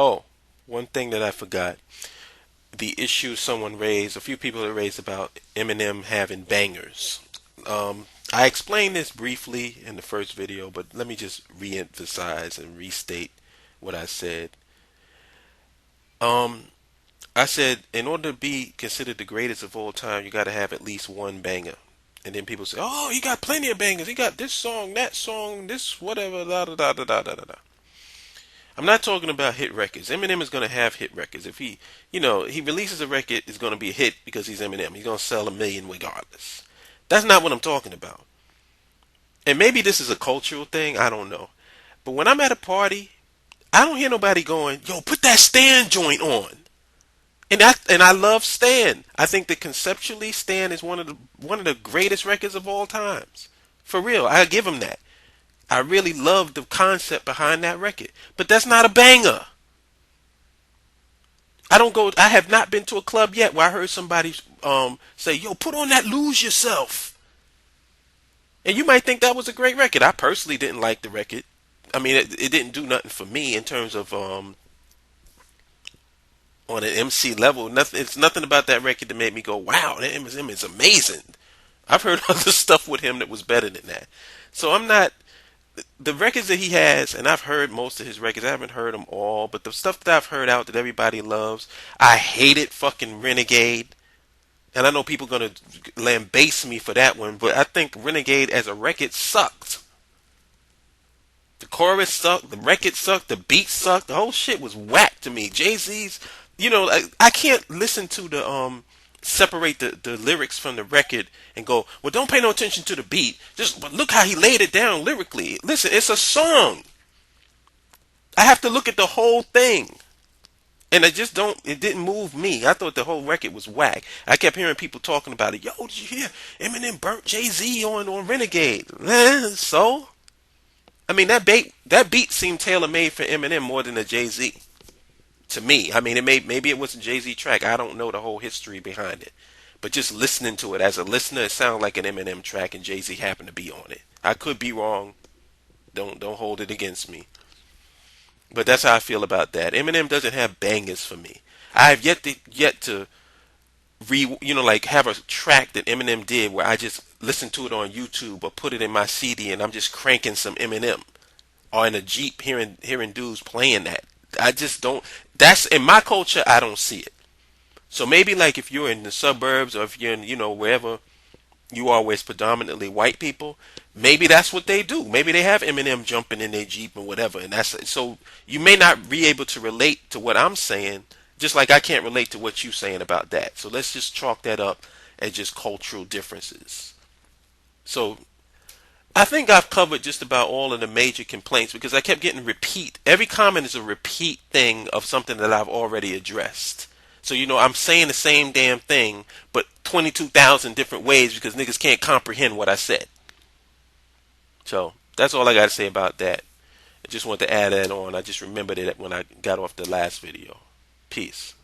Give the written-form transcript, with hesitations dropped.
Oh, one thing that I forgot. The issue someone raised, a few people have raised about Eminem having bangers. I explained this briefly in the first video, but let me just re-emphasize and restate what I said. Um, I said in order to be considered the greatest of all time, you got to have at least one banger. And then people say, "Oh, he got plenty of bangers. He got this song, that song, this whatever." Da da da da da da da. I'm not talking about hit records. Eminem is going to have hit records. If he releases a record, it's going to be a hit because he's Eminem. He's going to sell a million regardless. That's not what I'm talking about. And maybe this is a cultural thing. I don't know. But when I'm at a party, I don't hear nobody going, "Yo, put that Stan joint on." And I love Stan. I think that conceptually, Stan is one of the greatest records of all times. For real, I give him that. I really love the concept behind that record. But that's not a banger. I have not been to a club yet where I heard somebody say, "Yo, put on that Lose Yourself." And you might think that was a great record. I personally didn't like the record. I mean, it didn't do nothing for me in terms of on an MC level. Nothing. It's nothing about that record that made me go, "Wow, that Eminem is amazing." I've heard other stuff with him that was better than that. So I'm not the records that he has, and I've heard most of his records. I haven't heard them all, but the stuff that I've heard out that everybody loves, I hated fucking Renegade. And I know people are gonna lambaste me for that one, but I think Renegade as a record sucked. The chorus sucked, the record sucked, the beat sucked, the whole shit was whack to me. Jay Z's, I can't listen to the separate the lyrics from the record and go, well, don't pay no attention to the beat. But look how he laid it down lyrically. Listen, it's a song. I have to look at the whole thing. And it didn't move me. I thought the whole record was whack. I kept hearing people talking about it. "Yo, did you hear Eminem burnt Jay-Z on Renegade?" So? I mean, that beat seemed tailor-made for Eminem more than a Jay-Z. To me. I mean, maybe it was a Jay-Z track. I don't know the whole history behind it. But just listening to it as a listener, it sounded like an Eminem track and Jay-Z happened to be on it. I could be wrong. Don't hold it against me. But that's how I feel about that. Eminem doesn't have bangers for me. I have yet to like have a track that Eminem did where I just listen to it on YouTube or put it in my CD and I'm just cranking some Eminem or in a Jeep hearing dudes playing that. I just don't. That's in my culture. I don't see it. So maybe like if you're in the suburbs or if you're in wherever you are where it's predominantly white people, maybe that's what they do. Maybe they have Eminem jumping in their Jeep and whatever, and that's so you may not be able to relate to what I'm saying, just like I can't relate to what you're saying about that. So let's just chalk that up as just cultural differences. So I think I've covered just about all of the major complaints because I kept getting repeat. Every comment is a repeat thing of something that I've already addressed. So, I'm saying the same damn thing, but 22,000 different ways because niggas can't comprehend what I said. So, that's all I got to say about that. I just wanted to add that on. I just remembered it when I got off the last video. Peace.